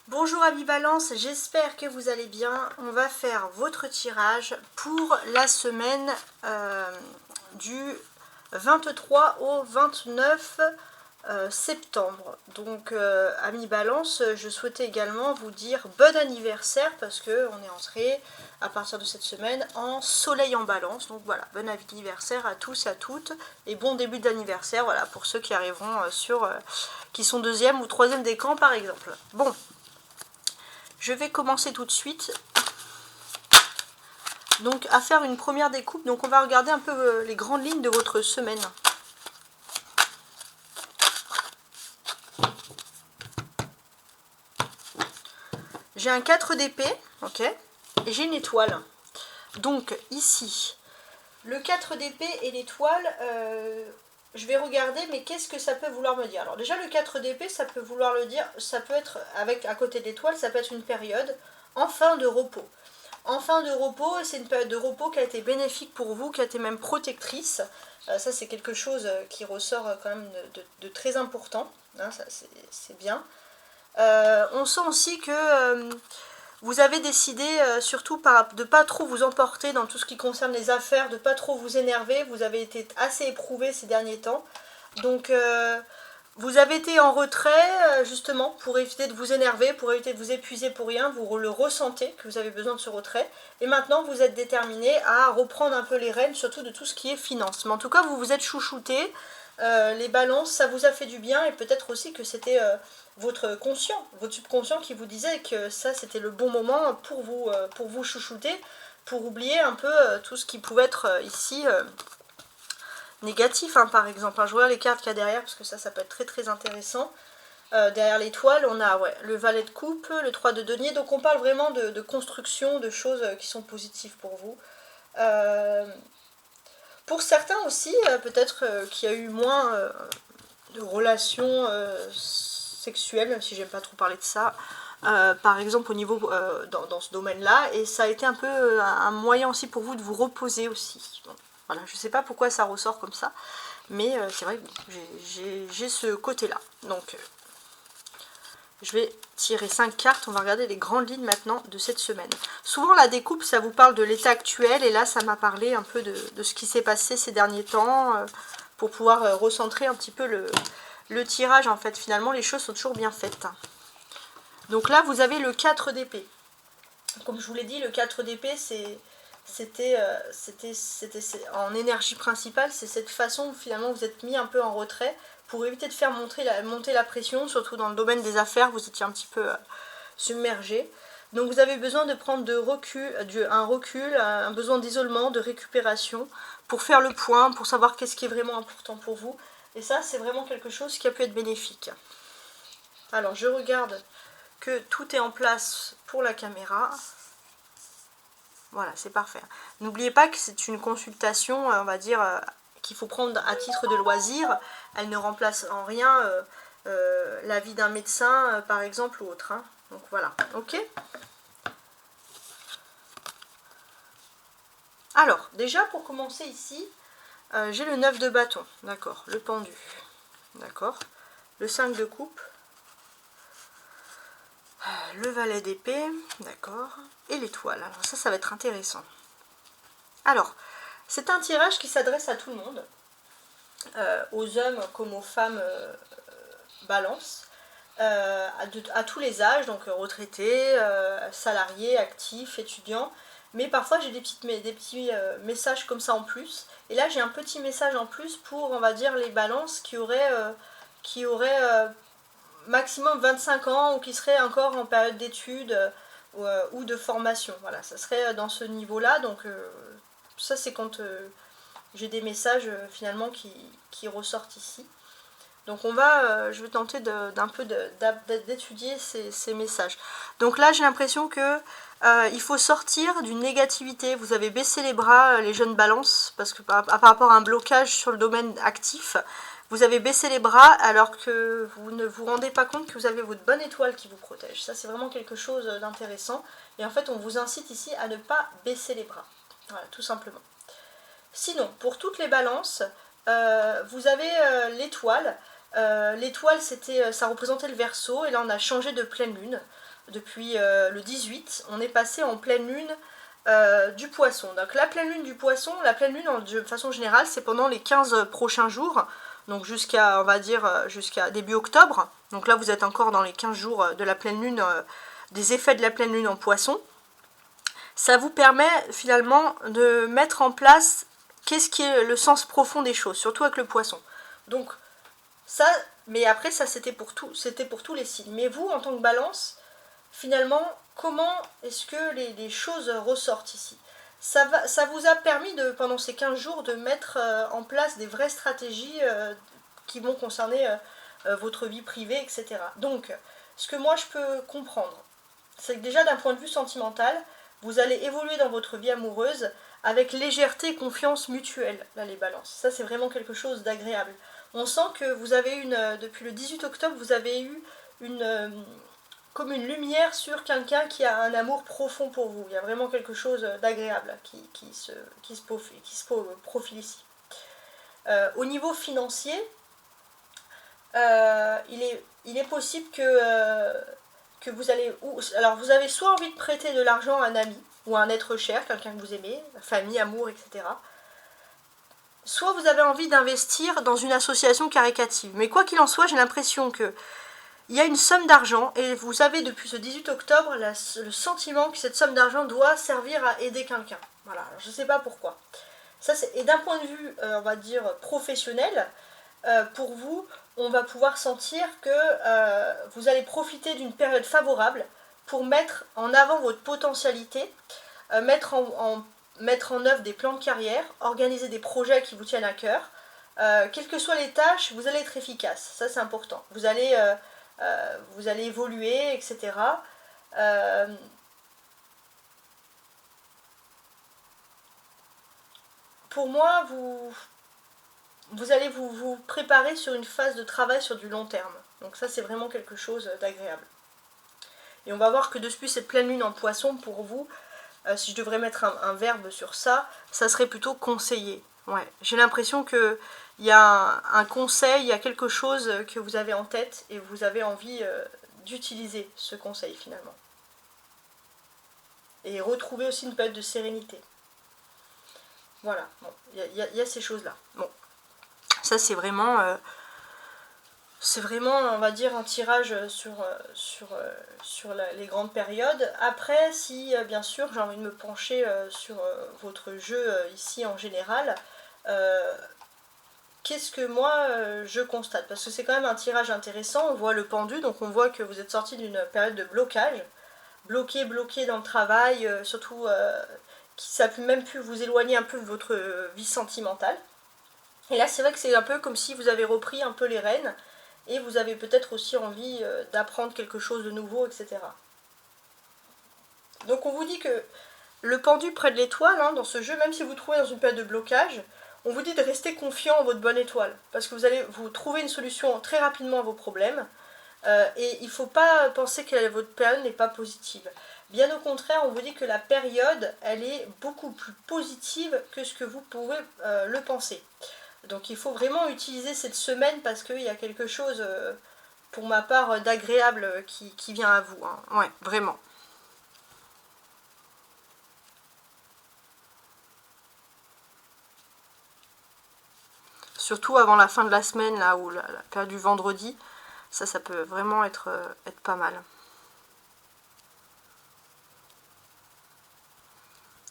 Bonjour amis Balance, j'espère que vous allez bien. On va faire votre tirage pour la semaine du 23 au 29 septembre. Donc amis Balance, je souhaitais également vous dire bon anniversaire parce que on est entré à partir de cette semaine en soleil en Balance. Donc voilà, bon anniversaire à tous et à toutes et bon début d'anniversaire, voilà, pour ceux qui arriveront qui sont deuxième ou troisième des camps par exemple. Bon. Je vais commencer tout de suite donc à faire une première découpe. Donc on va regarder un peu les grandes lignes de votre semaine. J'ai un 4 d'épée, ok, et j'ai une étoile. Donc ici, le 4 d'épée et l'étoile, je vais regarder, mais qu'est-ce que ça peut vouloir me dire? Alors déjà le 4 d'épée, ça peut vouloir le dire, ça peut être, avec à côté de l'étoile, ça peut être une période en fin de repos. En fin de repos, c'est une période de repos qui a été bénéfique pour vous, qui a été même protectrice. Ça c'est quelque chose qui ressort quand même de très important, hein, c'est bien. On sent aussi que vous avez décidé surtout de ne pas trop vous emporter dans tout ce qui concerne les affaires, de ne pas trop vous énerver. Vous avez été assez éprouvé ces derniers temps. Donc vous avez été en retrait justement pour éviter de vous énerver, pour éviter de vous épuiser pour rien. Vous le ressentez que vous avez besoin de ce retrait. Et maintenant vous êtes déterminé à reprendre un peu les rênes, surtout de tout ce qui est finance. Mais en tout cas vous vous êtes chouchouté. Les balances, ça vous a fait du bien et peut-être aussi que c'était votre conscient, votre subconscient qui vous disait que ça c'était le bon moment pour vous chouchouter, pour oublier un peu tout ce qui pouvait être ici négatif, hein, par exemple. Je regarde les cartes qu'il y a derrière parce que ça peut être très très intéressant. Derrière l'étoile, on a le valet de coupe, le 3 de denier, donc on parle vraiment de construction, de choses qui sont positives pour vous. Pour certains aussi, peut-être qu'il y a eu moins de relations sexuelles, même si j'aime pas trop parler de ça, par exemple au niveau dans ce domaine-là, et ça a été un peu un moyen aussi pour vous de vous reposer aussi. Bon, voilà, je sais pas pourquoi ça ressort comme ça, mais c'est vrai que j'ai ce côté-là. Donc je vais tirer 5 cartes, on va regarder les grandes lignes maintenant de cette semaine. Souvent la découpe, ça vous parle de l'état actuel, et là ça m'a parlé un peu de ce qui s'est passé ces derniers temps, pour pouvoir recentrer un petit peu le tirage. En fait, finalement, les choses sont toujours bien faites. Donc là, vous avez le 4 d'épée. Comme je vous l'ai dit, le 4 d'épée, c'était en énergie principale, c'est cette façon où finalement vous êtes mis un peu en retrait pour éviter de faire monter la pression, surtout dans le domaine des affaires, vous étiez un petit peu submergé. Donc vous avez besoin de prendre un recul, un besoin d'isolement, de récupération, pour faire le point, pour savoir qu'est-ce qui est vraiment important pour vous. Et ça, c'est vraiment quelque chose qui a pu être bénéfique. Alors, je regarde que tout est en place pour la caméra. Voilà, c'est parfait. N'oubliez pas que c'est une consultation, on va dire, qu'il faut prendre à titre de loisir. Elle ne remplace en rien l'avis d'un médecin, par exemple, ou autre. Hein. Donc voilà, ok. Alors, déjà, pour commencer ici, j'ai le 9 de bâton, d'accord, le pendu, d'accord, le 5 de coupe, le valet d'épée, d'accord, et l'étoile. Alors ça va être intéressant. Alors, c'est un tirage qui s'adresse à tout le monde, aux hommes comme aux femmes balance, à tous les âges, donc retraités, salariés, actifs, étudiants. Mais parfois j'ai des petits messages comme ça en plus. Et là j'ai un petit message en plus pour, on va dire, les balances qui auraient maximum 25 ans ou qui seraient encore en période d'études ou de formation. Voilà, ça serait dans ce niveau-là. Donc ça c'est quand j'ai des messages finalement qui ressortent ici. Donc je vais tenter d'un peu d'étudier ces messages. Donc là j'ai l'impression que il faut sortir d'une négativité. Vous avez baissé les bras, les jeunes balances, parce que par rapport à un blocage sur le domaine actif, vous avez baissé les bras alors que vous ne vous rendez pas compte que vous avez votre bonne étoile qui vous protège. Ça c'est vraiment quelque chose d'intéressant. Et en fait on vous incite ici à ne pas baisser les bras. Voilà, tout simplement. Sinon, pour toutes les balances, vous avez l'étoile. L'étoile, ça représentait le Verseau, et là on a changé de pleine lune. depuis le 18, on est passé en pleine lune du poisson. Donc la pleine lune du poisson, la pleine lune de façon générale, c'est pendant les 15 prochains jours, donc jusqu'à, on va dire, jusqu'à début octobre. Donc là, vous êtes encore dans les 15 jours de la pleine lune, des effets de la pleine lune en poisson. Ça vous permet finalement de mettre en place qu'est-ce qui est le sens profond des choses, surtout avec le poisson. Donc ça, mais après ça c'était pour tous les signes. Mais vous, en tant que balance, finalement, comment est-ce que les choses ressortent ici? Ça vous a permis, pendant ces 15 jours, de mettre en place des vraies stratégies qui vont concerner votre vie privée, etc. Donc, ce que moi je peux comprendre, c'est que déjà d'un point de vue sentimental, vous allez évoluer dans votre vie amoureuse avec légèreté et confiance mutuelle, là les balances. Ça c'est vraiment quelque chose d'agréable. On sent que vous avez depuis le 18 octobre, vous avez eu comme une lumière sur quelqu'un qui a un amour profond pour vous. Il y a vraiment quelque chose d'agréable qui se profile ici. Au niveau financier, il est possible que vous allez... Alors vous avez soit envie de prêter de l'argent à un ami ou à un être cher, quelqu'un que vous aimez, famille, amour, etc. Soit vous avez envie d'investir dans une association caritative. Mais quoi qu'il en soit, j'ai l'impression que il y a une somme d'argent et vous avez depuis ce 18 octobre le sentiment que cette somme d'argent doit servir à aider quelqu'un. Voilà, alors, je ne sais pas pourquoi. Et d'un point de vue, on va dire, professionnel, pour vous, on va pouvoir sentir que vous allez profiter d'une période favorable pour mettre en avant votre potentialité, mettre en œuvre des plans de carrière, organiser des projets qui vous tiennent à cœur. Quelles que soient les tâches, vous allez être efficace. Ça, c'est important. Vous allez évoluer, etc. Pour moi, vous allez vous préparer sur une phase de travail sur du long terme. Donc ça, c'est vraiment quelque chose d'agréable. Et on va voir que depuis cette pleine lune en poisson, pour vous, si je devrais mettre un verbe sur ça, ça serait plutôt conseiller. Ouais, j'ai l'impression qu'il y a un conseil, il y a quelque chose que vous avez en tête et vous avez envie d'utiliser ce conseil finalement. Et retrouver aussi une période de sérénité. Voilà, bon, il y a ces choses-là. Bon, ça c'est vraiment, on va dire, un tirage sur les grandes périodes. Après, si bien sûr j'ai envie de me pencher sur votre jeu ici en général, qu'est-ce que moi je constate? Parce que c'est quand même un tirage intéressant, on voit le pendu, donc on voit que vous êtes sorti d'une période de blocage, bloqué dans le travail, surtout ça a même pu vous éloigner un peu de votre vie sentimentale. Et là c'est vrai que c'est un peu comme si vous avez repris un peu les rênes, et vous avez peut-être aussi envie d'apprendre quelque chose de nouveau, etc. Donc on vous dit que le pendu près de l'étoile, hein, dans ce jeu, même si vous vous trouvez dans une période de blocage, on vous dit de rester confiant en votre bonne étoile, parce que vous allez vous trouver une solution très rapidement à vos problèmes, et il ne faut pas penser que votre période n'est pas positive. Bien au contraire, on vous dit que la période, elle est beaucoup plus positive que ce que vous pouvez le penser. Donc il faut vraiment utiliser cette semaine parce qu'il y a quelque chose, pour ma part, d'agréable qui vient à vous. Hein. Ouais, vraiment. Surtout avant la fin de la semaine, là, ou la période du vendredi, ça peut vraiment être pas mal.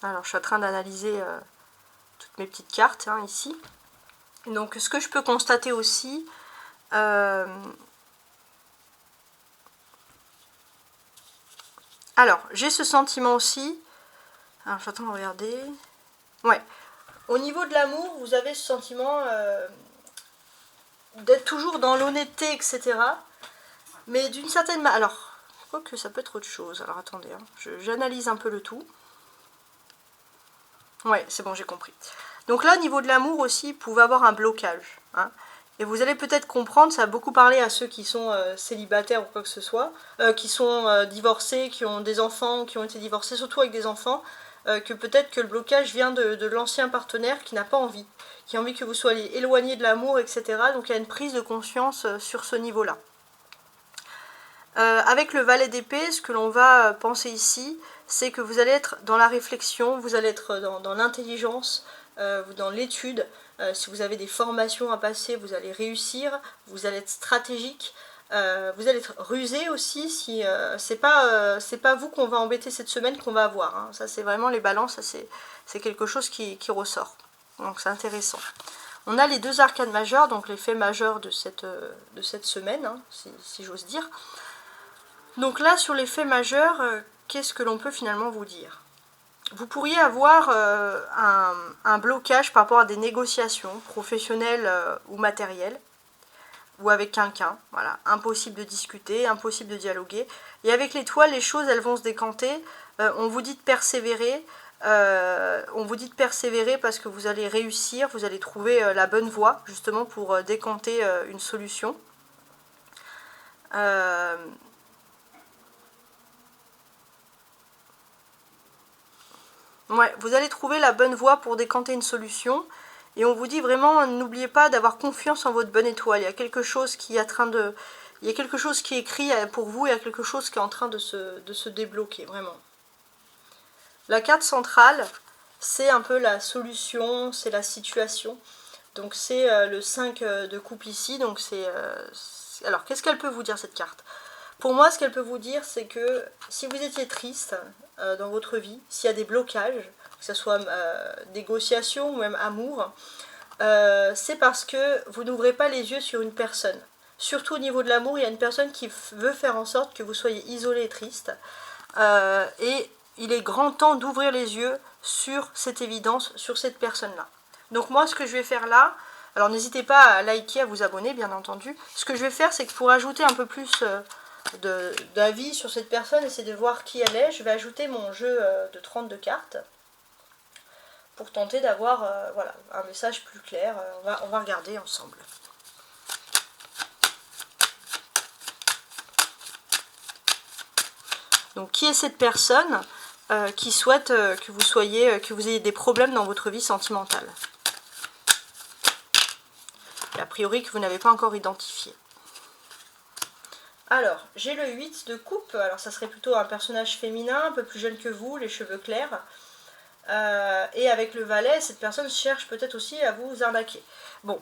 Alors, je suis en train d'analyser toutes mes petites cartes, hein, ici. Donc, ce que je peux constater aussi, alors, j'ai ce sentiment aussi, alors j'attends de regarder, ouais, au niveau de l'amour, vous avez ce sentiment d'être toujours dans l'honnêteté, etc. Mais d'une certaine manière, alors, je crois que ça peut être autre chose, alors attendez, hein, j'analyse un peu le tout. Ouais, c'est bon, j'ai compris. Donc là, au niveau de l'amour aussi, vous pouvez avoir un blocage. Hein, et vous allez peut-être comprendre, ça a beaucoup parlé à ceux qui sont célibataires ou quoi que ce soit, qui sont divorcés, qui ont des enfants, qui ont été divorcés, surtout avec des enfants, que peut-être que le blocage vient de l'ancien partenaire qui n'a pas envie, qui a envie que vous soyez éloigné de l'amour, etc. Donc il y a une prise de conscience sur ce niveau-là. Avec le valet d'épée, ce que l'on va penser ici, c'est que vous allez être dans la réflexion, vous allez être dans l'intelligence, dans l'étude. Si vous avez des formations à passer, vous allez réussir, vous allez être stratégique, vous allez être rusé aussi. Si c'est pas vous qu'on va embêter cette semaine qu'on va avoir, hein. Ça c'est vraiment les balances, c'est quelque chose qui ressort. Donc c'est intéressant. On a les deux arcanes majeurs, donc les faits majeurs de cette semaine, hein, si j'ose dire. Donc là, sur les faits majeurs, qu'est-ce que l'on peut finalement vous dire? Vous pourriez avoir un blocage par rapport à des négociations professionnelles ou matérielles, ou avec quelqu'un, voilà, impossible de discuter, impossible de dialoguer. Et avec l'étoile, les choses, elles vont se décanter. On vous dit de persévérer, parce que vous allez réussir, vous allez trouver la bonne voie, justement, pour décanter une solution. Ouais, vous allez trouver la bonne voie pour décanter une solution. Et on vous dit vraiment, n'oubliez pas d'avoir confiance en votre bonne étoile. Il y a quelque chose qui est en train de... Il y a quelque chose qui est écrit pour vous, il y a quelque chose qui est en train de se débloquer, vraiment. La carte centrale, c'est un peu la solution, c'est la situation. Donc c'est le 5 de coupe ici. Donc alors, qu'est-ce qu'elle peut vous dire, cette carte? Pour moi, ce qu'elle peut vous dire, c'est que si vous étiez triste dans votre vie, s'il y a des blocages, que ce soit négociation ou même amour, c'est parce que vous n'ouvrez pas les yeux sur une personne. Surtout au niveau de l'amour, il y a une personne qui veut faire en sorte que vous soyez isolé et triste. Et il est grand temps d'ouvrir les yeux sur cette évidence, sur cette personne-là. Donc moi, ce que je vais faire là, alors n'hésitez pas à liker, à vous abonner, bien entendu. Ce que je vais faire, c'est que pour ajouter un peu plus d'avis sur cette personne, essayer de voir qui elle est, je vais ajouter mon jeu de 32 cartes pour tenter d'avoir voilà, un message plus clair. On va regarder ensemble. Donc qui est cette personne qui souhaite que vous ayez des problèmes dans votre vie sentimentale? Et a priori que vous n'avez pas encore identifié. Alors, j'ai le 8 de coupe. Alors ça serait plutôt un personnage féminin, un peu plus jeune que vous, les cheveux clairs. Et avec le valet, cette personne cherche peut-être aussi à vous arnaquer. Bon.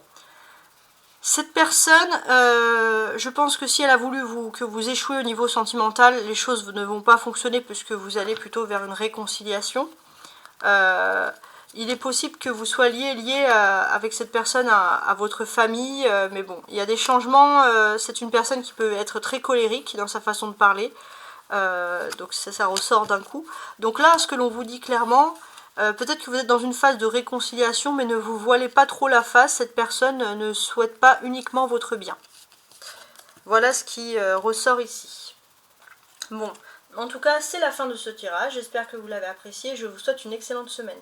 Cette personne, je pense que si elle a voulu que vous échouez au niveau sentimental, les choses ne vont pas fonctionner puisque vous allez plutôt vers une réconciliation. Il est possible que vous soyez lié avec cette personne à votre famille, mais bon, il y a des changements. C'est une personne qui peut être très colérique dans sa façon de parler, donc ça ressort d'un coup. Donc là, ce que l'on vous dit clairement, peut-être que vous êtes dans une phase de réconciliation, mais ne vous voilez pas trop la face, cette personne ne souhaite pas uniquement votre bien. Voilà ce qui ressort ici. Bon, en tout cas, c'est la fin de ce tirage, j'espère que vous l'avez apprécié, je vous souhaite une excellente semaine.